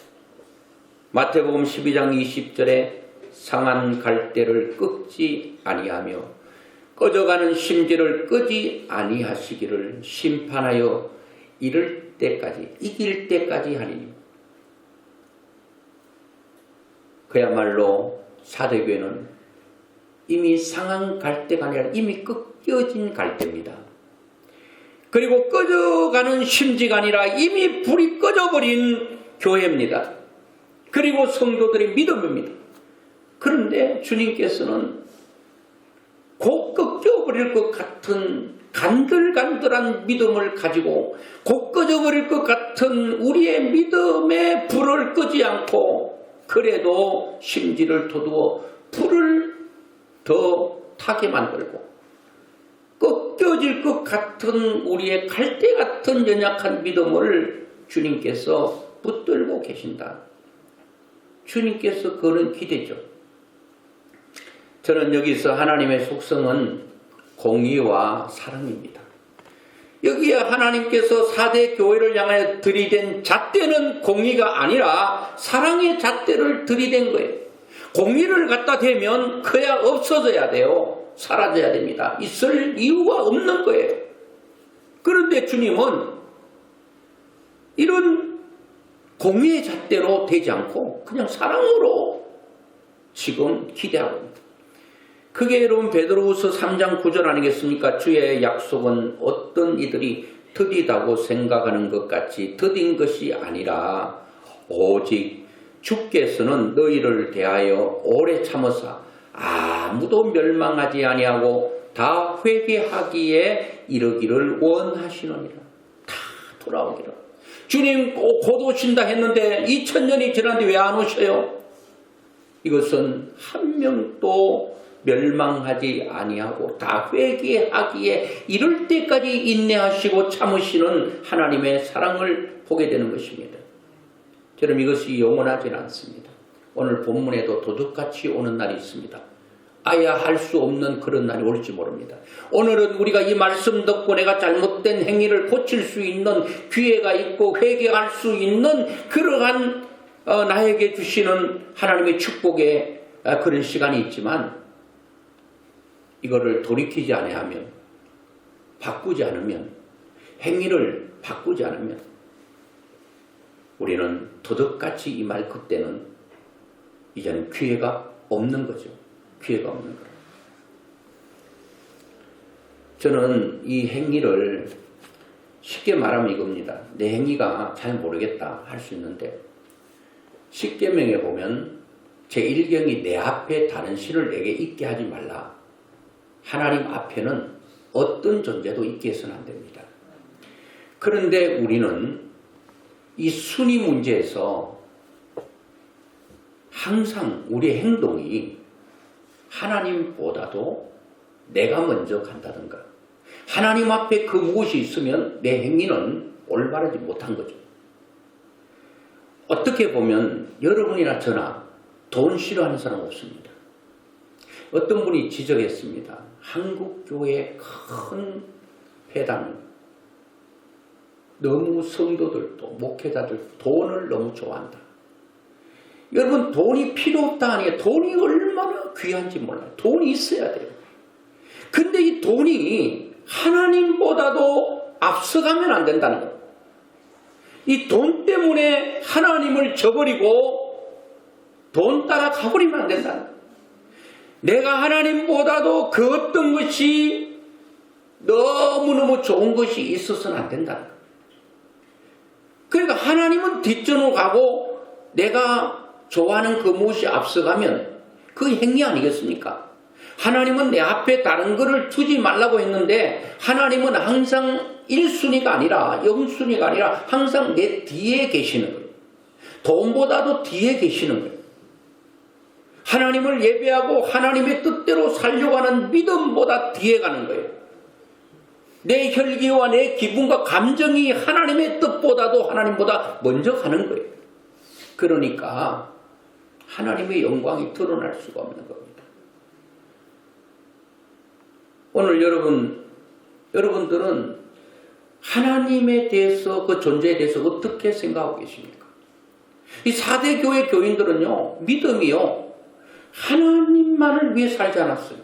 마태복음 12장 20절에 상한 갈대를 꺾지 아니하며 꺼져가는 심지를 끄지 아니하시기를 심판하여 이길 때까지 하리니. 그야말로 4대 교회는 이미 상한 갈대가 아니라 이미 꺾여진 갈대입니다. 그리고 꺼져가는 심지가 아니라 이미 불이 꺼져버린 교회입니다. 그리고 성도들의 믿음입니다. 그런데 주님께서는 곧 꺾여버릴 것 같은 간들간들한 믿음을 가지고 곧 꺼져버릴 것 같은 우리의 믿음의 불을 끄지 않고 그래도 심지를 돋우어 불을 더 타게 만들고 꺾여질 것 같은 우리의 갈대 같은 연약한 믿음을 주님께서 붙들고 계신다. 주님께서 그런 기대죠. 저는 여기서 하나님의 속성은 공의와 사랑입니다. 여기에 하나님께서 4대 교회를 향하여 들이댄 잣대는 공의가 아니라 사랑의 잣대를 들이댄 거예요. 공의를 갖다 대면 그야 없어져야 돼요. 사라져야 됩니다. 있을 이유가 없는 거예요. 그런데 주님은 이런 공의의 잣대로 되지 않고 그냥 사랑으로 지금 기대하고 있습니다. 그게 여러분 베드로후서 3장 9절 아니겠습니까? 주의 약속은 어떤 이들이 더디다고 생각하는 것 같이 더딘 것이 아니라 오직 주께서는 너희를 대하여 오래 참으사 아무도 멸망하지 아니하고 다 회개하기에 이르기를 원하시느니라. 다 돌아오기를. 주님 곧 오신다 했는데 2000년이 지났는데 왜 안 오셔요? 이것은 한 명도 멸망하지 아니하고 다 회개하기에 이를 때까지 인내하시고 참으시는 하나님의 사랑을 보게 되는 것입니다. 저는 이것이 영원하지 않습니다. 오늘 본문에도 도둑같이 오는 날이 있습니다. 아야 할 수 없는 그런 날이 올지 모릅니다. 오늘은 우리가 이 말씀 듣고 내가 잘못된 행위를 고칠 수 있는 기회가 있고 회개할 수 있는 그러한 나에게 주시는 하나님의 축복의 그런 시간이 있지만 이거를 돌이키지 아니하면, 바꾸지 않으면, 행위를 바꾸지 않으면 우리는 도둑같이 임할 그때는 이제는 기회가 없는 거죠. 기회가 없는 거예요. 저는 이 행위를 쉽게 말하면 이겁니다. 내 행위가 잘 모르겠다 할 수 있는데 십계명에 보면 제1경이 내 앞에 다른 신을 내게 있게 하지 말라. 하나님 앞에는 어떤 존재도 있게 해서는 안 됩니다. 그런데 우리는 이 순위 문제에서 항상 우리의 행동이 하나님보다도 내가 먼저 간다든가 하나님 앞에 그 무엇이 있으면 내 행위는 올바르지 못한 거죠. 어떻게 보면 여러분이나 저나 돈 싫어하는 사람 없습니다. 어떤 분이 지적했습니다. 한국교회의 큰 회당 너무 성도들도 목회자들 돈을 너무 좋아한다. 여러분 돈이 필요 없다 하니 돈이 얼마나 귀한지 몰라요. 돈이 있어야 돼요. 근데 이 돈이 하나님보다도 앞서가면 안 된다는 거예요. 이 돈 때문에 하나님을 저버리고 돈 따라 가버리면 안 된다는 거예요. 내가 하나님보다도 그 어떤 것이 너무너무 좋은 것이 있어서는 안 된다는 거예요. 그러니까 하나님은 뒷전으로 가고 내가 좋아하는 그 무엇이 앞서가면 그 행위 아니겠습니까? 하나님은 내 앞에 다른 것을 두지 말라고 했는데 하나님은 항상 1순위가 아니라 0순위가 아니라 항상 내 뒤에 계시는 거예요. 돈보다도 뒤에 계시는 거예요. 하나님을 예배하고 하나님의 뜻대로 살려고 하는 믿음보다 뒤에 가는 거예요. 내 혈기와 내 기분과 감정이 하나님의 뜻보다도 하나님보다 먼저 가는 거예요. 그러니까 하나님의 영광이 드러날 수가 없는 겁니다. 오늘 여러분들은 하나님에 대해서 그 존재에 대해서 어떻게 생각하고 계십니까? 이 4대 교회 교인들은요, 믿음이요, 하나님만을 위해 살지 않았어요.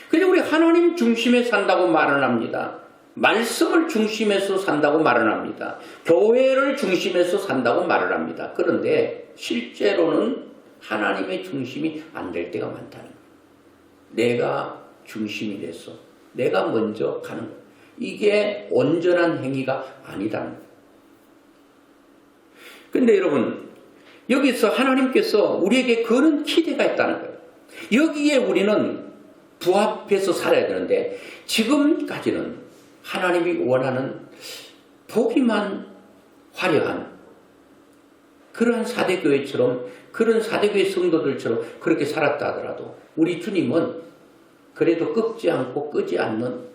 그냥 우리 하나님 중심에 산다고 말은 합니다. 말씀을 중심에서 산다고 말은 합니다. 교회를 중심에서 산다고 말을 합니다. 그런데 실제로는 하나님의 중심이 안 될 때가 많다는 거예요. 내가 중심이 돼서 내가 먼저 가는 거예요. 이게 온전한 행위가 아니다는 거예요. 그런데 여러분, 여기서 하나님께서 우리에게 그런 기대가 있다는 거예요. 여기에 우리는 부합해서 살아야 되는데 지금까지는 하나님이 원하는 보기만 화려한 그러한 4대 교회처럼, 그런 4대 교회 성도들처럼 그렇게 살았다 하더라도 우리 주님은 그래도 꺾지 않고 끄지 않는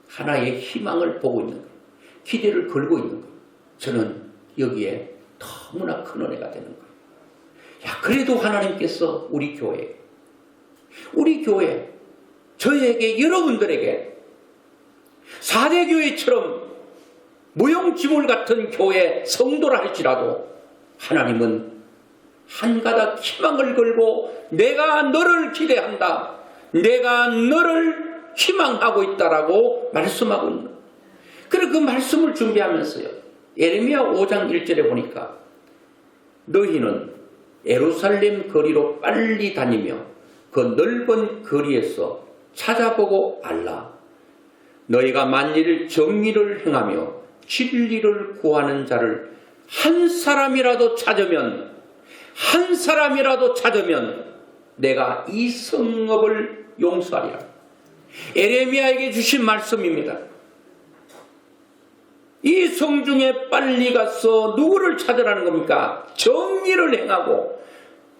하나의 희망을 보고 있는 거예요. 기대를 걸고 있는 거예요. 저는 여기에 너무나 큰 은혜가 되는 거예요. 야, 그래도 하나님께서 우리 교회, 저에게, 여러분들에게 4대 교회처럼 무용지물 같은 교회 성도라 할지라도 하나님은 한 가닥 희망을 걸고 내가 너를 기대한다, 내가 너를 희망하고 있다라고 말씀하고 있는 거예요. 그래서 그 말씀을 준비하면서요, 예레미야 5장 1절에 보니까 너희는 예루살렘 거리로 빨리 다니며 그 넓은 거리에서 찾아보고 알라. 너희가 만일 정의를 행하며 진리를 구하는 자를 한 사람이라도 찾으면 내가 이 성읍을 용서하리라. 예레미야에게 주신 말씀입니다. 이 성중에 빨리 가서 누구를 찾으라는 겁니까? 정의를 행하고,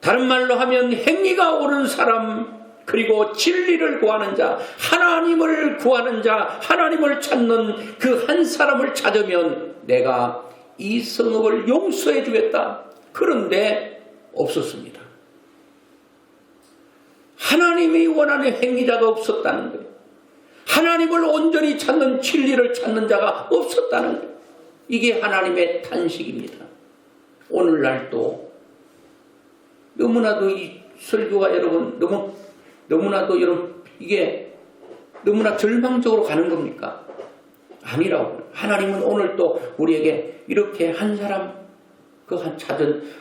다른 말로 하면 행위가 옳은 사람, 그리고 진리를 구하는 자, 하나님을 구하는 자, 하나님을 찾는 그 한 사람을 찾으면 내가 이 성읍을 용서해 주겠다. 그런데 없었습니다. 하나님이 원하는 행위자가 없었다는 거예요. 하나님을 온전히 찾는, 진리를 찾는 자가 없었다는 거예요. 이게 하나님의 탄식입니다. 오늘날도 너무나도 이 설교가 여러분 너무나도 여러분 이게 너무나 절망적으로 가는 겁니까? 아니라고. 하나님은 오늘도 우리에게 이렇게 한 사람,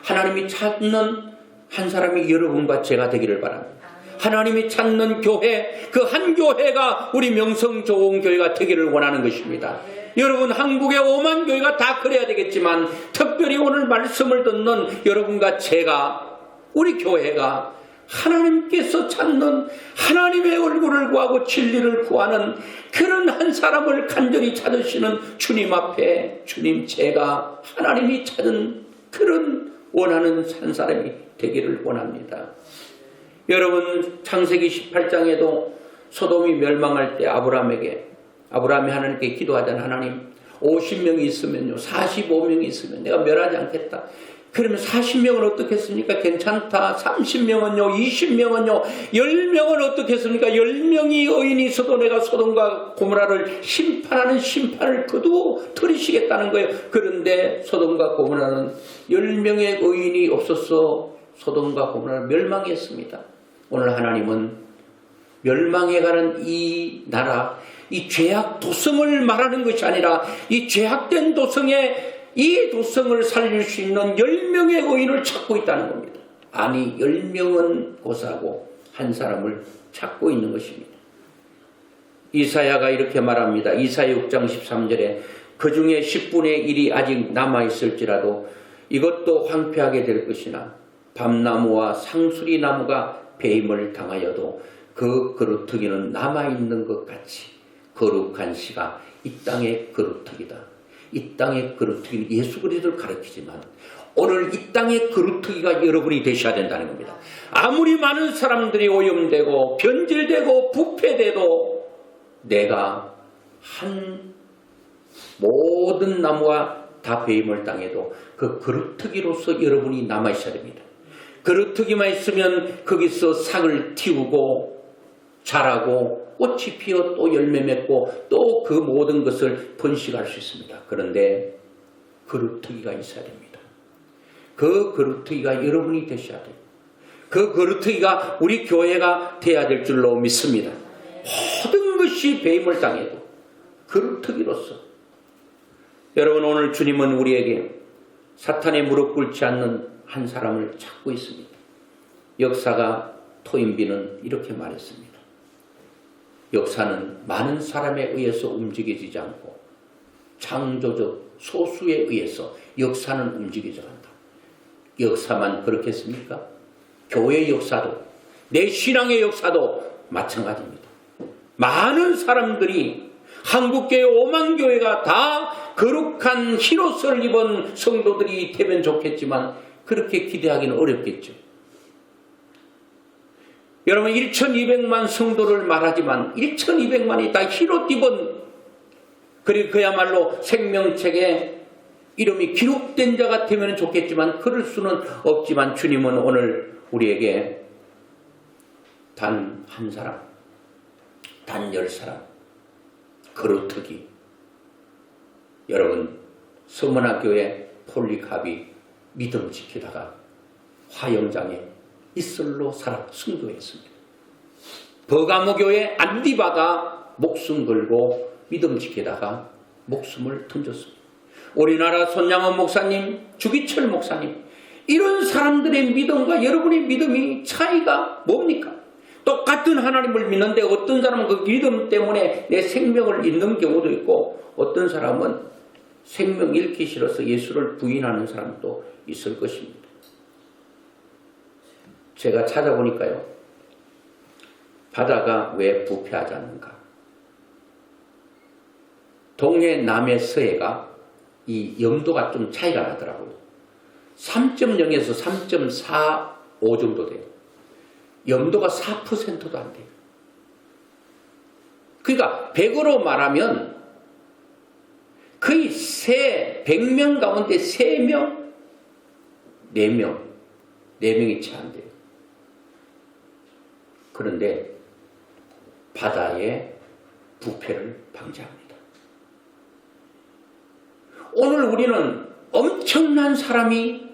하나님이 찾는 한 사람이 여러분과 제가 되기를 바랍니다. 하나님이 찾는 교회, 그 한 교회가 우리 명성 좋은 교회가 되기를 원하는 것입니다. 여러분, 한국의 5만 교회가 다 그래야 되겠지만 특별히 오늘 말씀을 듣는 여러분과 제가, 우리 교회가 하나님께서 찾는, 하나님의 얼굴을 구하고 진리를 구하는 그런 한 사람을 간절히 찾으시는 주님 앞에, 주님, 제가 하나님이 찾은 그런 원하는 한 사람이 되기를 원합니다. 여러분, 창세기 18장에도 소돔이 멸망할 때 아브라함이 하나님께 기도하잖아요. 하나님, 50명이 있으면요, 45명이 있으면 내가 멸하지 않겠다. 그러면 40명은 어떻게 했습니까? 괜찮다. 30명은요, 20명은요, 10명은 어떻게 했습니까? 10명이 의인이 있어도 내가 소돔과 고모라를 심판하는 심판을 거두어 들이시겠다는 거예요. 그런데 소돔과 고모라는 10명의 의인이 없어서 소돔과 고모라는 멸망했습니다. 오늘 하나님은 멸망해가는 이 나라, 이 죄악 도성을 말하는 것이 아니라 이 죄악된 도성에 이 도성을 살릴 수 있는 10명의 의인을 찾고 있다는 겁니다. 아니 10명은 고사하고 한 사람을 찾고 있는 것입니다. 이사야가 이렇게 말합니다. 이사야 6장 13절에 그 중에 10분의 1이 아직 남아있을지라도 이것도 황폐하게 될 것이나 밤나무와 상수리나무가 배임을 당하여도 그 그루터기는 남아있는 것 같이 거룩한 씨가 이 땅의 그루터기다. 이 땅의 그루터기는 예수 그리스도를 가르치지만 오늘 이 땅의 그루터기가 여러분이 되셔야 된다는 겁니다. 아무리 많은 사람들이 오염되고 변질되고 부패돼도 내가 한 모든 나무가 다 배임을 당해도 그 그루터기로서 여러분이 남아있어야 됩니다. 그루터기만 있으면 거기서 싹을 틔우고 자라고 꽃이 피어 또 열매 맺고 또 그 모든 것을 번식할 수 있습니다. 그런데 그루터기가 있어야 됩니다. 그 그루터기가 여러분이 되셔야 돼요. 그 그루터기가 우리 교회가 돼야 될 줄로 믿습니다. 모든 것이 배임을 당해도 그루터기로서 여러분 오늘 주님은 우리에게 사탄의 무릎 꿇지 않는 한 사람을 찾고 있습니다. 역사가 토인비는 이렇게 말했습니다. 역사는 많은 사람에 의해서 움직여지지 않고 창조적 소수에 의해서 역사는 움직여져 간다. 역사만 그렇겠습니까? 교회의 역사도 내 신앙의 역사도 마찬가지입니다. 많은 사람들이 한국교회 5만 교회가 다 거룩한 흰옷을 입은 성도들이 되면 좋겠지만 그렇게 기대하기는 어렵겠죠. 여러분 1200만 성도를 말하지만 1200만이 다 흰옷 입은 그리고 그야말로 생명책에 이름이 기록된 자가 되면 좋겠지만 그럴 수는 없지만 주님은 오늘 우리에게 단 한 사람, 단 10사람 그루터기 여러분 서문화교회 폴리캅이 믿음 지키다가 화영장에 이슬로 살아 순교했습니다. 버가모교회 안디바가 목숨 걸고 믿음 지키다가 목숨을 던졌습니다. 우리나라 손양원 목사님, 주기철 목사님 이런 사람들의 믿음과 여러분의 믿음이 차이가 뭡니까? 똑같은 하나님을 믿는데 어떤 사람은 그 믿음 때문에 내 생명을 잃는 경우도 있고 어떤 사람은 생명 잃기 싫어서 예수를 부인하는 사람도 있을 것입니다. 제가 찾아보니까요. 바다가 왜 부패하지 않는가? 동해, 남해, 서해가 이 염도가 좀 차이가 나더라고요. 3.0에서 3.45 정도 돼요. 염도가 4%도 안 돼요. 그러니까 100으로 말하면 거의 100명 가운데 3명, 4명이 채 안 돼요. 그런데 바다의 부패를 방지합니다. 오늘 우리는 엄청난 사람이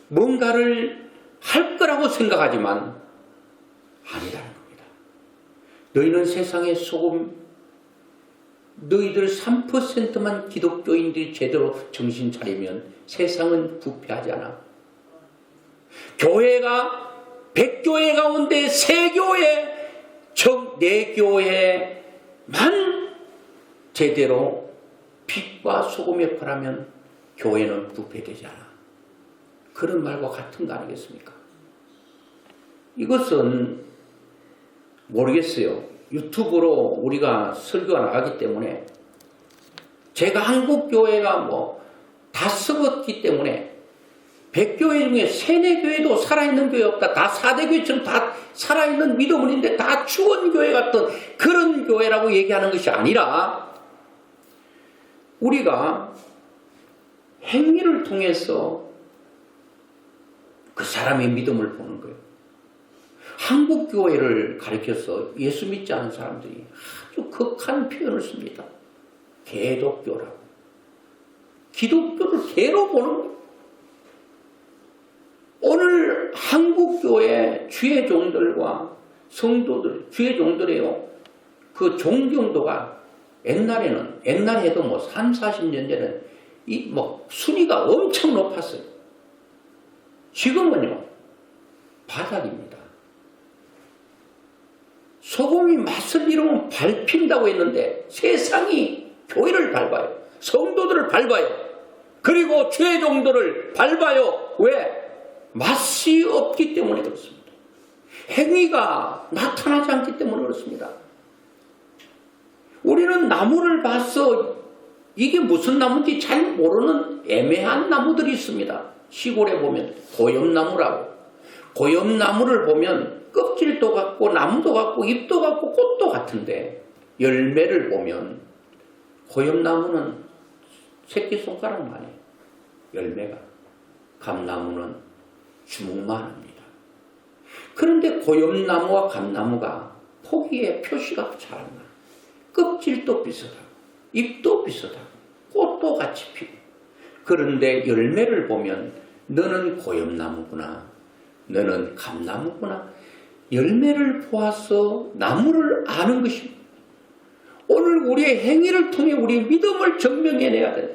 뭔가를 할 거라고 생각하지만 아니라는 겁니다. 너희는 세상의 소금, 너희들 3%만 기독교인들이 제대로 정신 차리면 세상은 부패하지 않아. 교회가 100교회 가운데 3교회, 즉 4교회만 제대로 빛과 소금 역할을 하면 교회는 부패되지 않아. 그런 말과 같은 거 아니겠습니까? 이것은 모르겠어요. 유튜브로 우리가 설교가 나가기 때문에 제가 한국교회가 다 썩었기 때문에 100교회 중에 3, 4교회도 살아있는 교회 없다. 다 4대교회처럼 다 살아있는 믿음은 있는데 다 죽은 교회 같은 그런 교회라고 얘기하는 것이 아니라 우리가 행위를 통해서 그 사람의 믿음을 보는 거예요. 한국교회를 가리켜서 예수 믿지 않은 사람들이 아주 극한 표현을 씁니다. 개독교라고. 기독교를 개로 보는 거예요. 오늘 한국교회 주의 종들과 성도들, 주의 종들이요. 그 존경도가 옛날에도 뭐 3, 40년 전에는 순위가 엄청 높았어요. 지금은요, 바닥입니다. 소금이 맛을 잃으면 밟힌다고 했는데 세상이 교회를 밟아요. 성도들을 밟아요. 그리고 주의 종들을 밟아요. 왜? 맛이 없기 때문에 그렇습니다. 행위가 나타나지 않기 때문에 그렇습니다. 우리는 나무를 봐서 이게 무슨 나무인지 잘 모르는 애매한 나무들이 있습니다. 시골에 보면 고염나무라고. 고염나무를 보면 껍질도 같고 나무도 같고 잎도 같고 꽃도 같은데 열매를 보면 고염나무는 새끼손가락만 해요. 열매가. 감나무는 주먹만 합니다. 그런데 고염나무와 감나무가 포기의 표시가 잘 안 나요. 껍질도 비슷하고 잎도 비슷하고 꽃도 같이 피고 그런데 열매를 보면 너는 고염나무구나. 너는 감나무구나. 열매를 보아서 나무를 아는 것입니다. 오늘 우리의 행위를 통해 우리의 믿음을 증명해내야 돼요.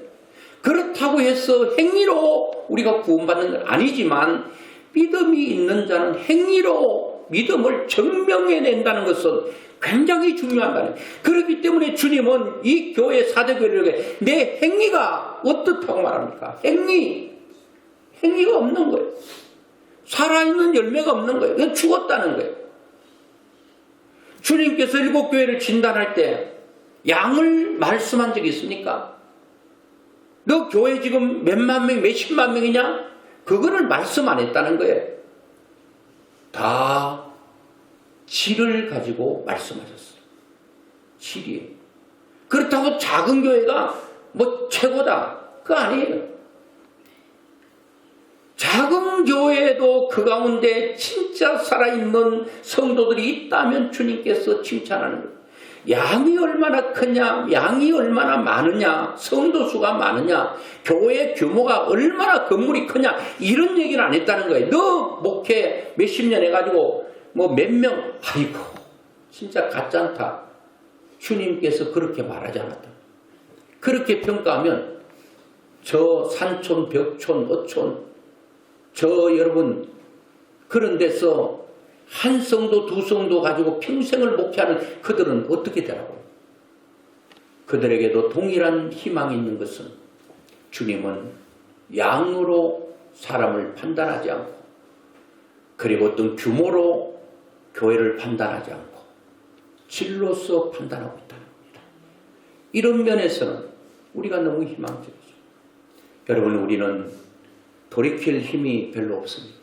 그렇다고 해서 행위로 우리가 구원받는 건 아니지만 믿음이 있는 자는 행위로 믿음을 증명해낸다는 것은 굉장히 중요하다는. 그렇기 때문에 주님은 이 교회 사도교회에게 내 행위가 어떻다고 말합니까? 행위가 없는 거예요. 살아있는 열매가 없는 거예요. 그냥 죽었다는 거예요. 주님께서 7교회를 진단할 때 양을 말씀한 적이 있습니까? 너 교회 지금 몇만 명, 몇십만 명이냐? 그거를 말씀 안 했다는 거예요. 다 질을 가지고 말씀하셨어요. 질이에요. 그렇다고 작은 교회가 뭐 최고다. 그거 아니에요. 작은 교회에도 그 가운데 진짜 살아있는 성도들이 있다면 주님께서 칭찬하는 거예요. 양이 얼마나 크냐, 양이 얼마나 많으냐, 성도 수가 많으냐, 교회 규모가 얼마나 건물이 크냐 이런 얘기는 안 했다는 거예요. 너 목회 몇십 년 해가지고 뭐 몇 명, 아이고 진짜 가짠다. 주님께서 그렇게 말하지 않았다. 그렇게 평가하면 저 산촌, 벽촌, 어촌 저 여러분 그런 데서 한 성도 두 성도 가지고 평생을 목회하는 그들은 어떻게 되라고요? 그들에게도 동일한 희망이 있는 것은 주님은 양으로 사람을 판단하지 않고 그리고 어떤 규모로 교회를 판단하지 않고 질로서 판단하고 있다는 겁니다. 이런 면에서는 우리가 너무 희망적이죠. 여러분 우리는 돌이킬 힘이 별로 없습니다.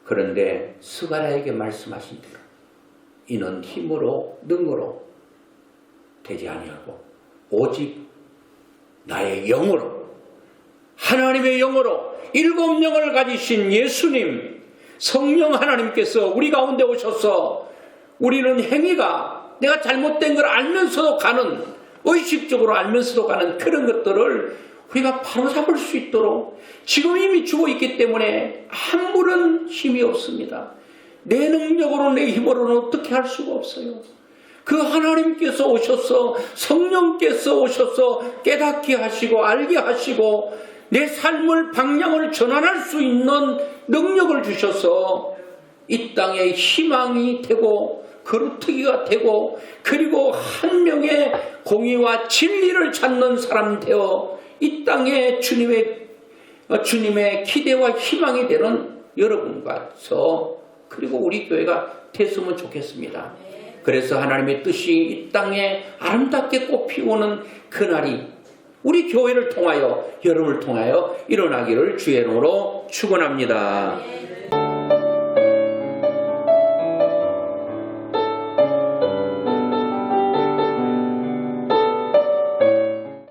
그런데 스가랴에게 말씀하신 대로 이는 힘으로 능으로 되지 아니하고 오직 나의 영으로 하나님의 영으로 7영을 가지신 예수님 성령 하나님께서 우리 가운데 오셔서 우리는 행위가 내가 잘못된 걸 알면서도 가는 의식적으로 알면서도 가는 그런 것들을 우리가 바로잡을 수 있도록 지금 이미 죽어 있기 때문에 아무런 힘이 없습니다. 내 능력으로 내 힘으로는 어떻게 할 수가 없어요. 그 하나님께서 오셔서 성령께서 오셔서 깨닫게 하시고 알게 하시고 내 삶을 방향을 전환할 수 있는 능력을 주셔서 이 땅에 희망이 되고 거루터기가 되고 그리고 한 명의 공의와 진리를 찾는 사람 되어 이 땅에 주님의 기대와 희망이 되는 여러분과 저 그리고 우리 교회가 됐으면 좋겠습니다. 그래서 하나님의 뜻이 이 땅에 아름답게 꽃피우는 그날이 우리 교회를 통하여 여러분을 통하여 일어나기를 주의 이름으로 축원합니다.